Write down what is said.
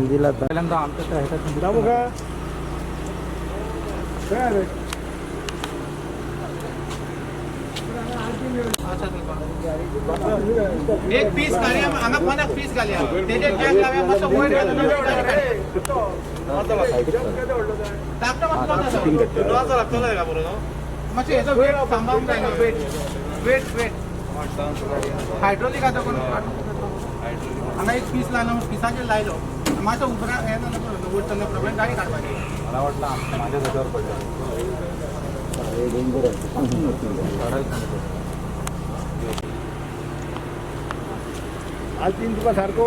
दिला पहिल्यांदा आमच्या तर ह्याच्यात दामू का काय रे एक पीस घालिया हांगा 50 पीस घालिया तेजे टॅग लावया मातसो वयर लागतलो का बरो मातशे हेजो वेट सांबाळूंक जाय वेट वेट वेट हायड्रोलिक आता कोण हांगा एक पीस लायलो पिसाचेर लायलो मातसो उबरा हे जालो वयर चल्लो प्रॉब्लेम गाडी काडपाची मला वाटलं माझ्या जागेवर पडलं आज तीन तुका सारको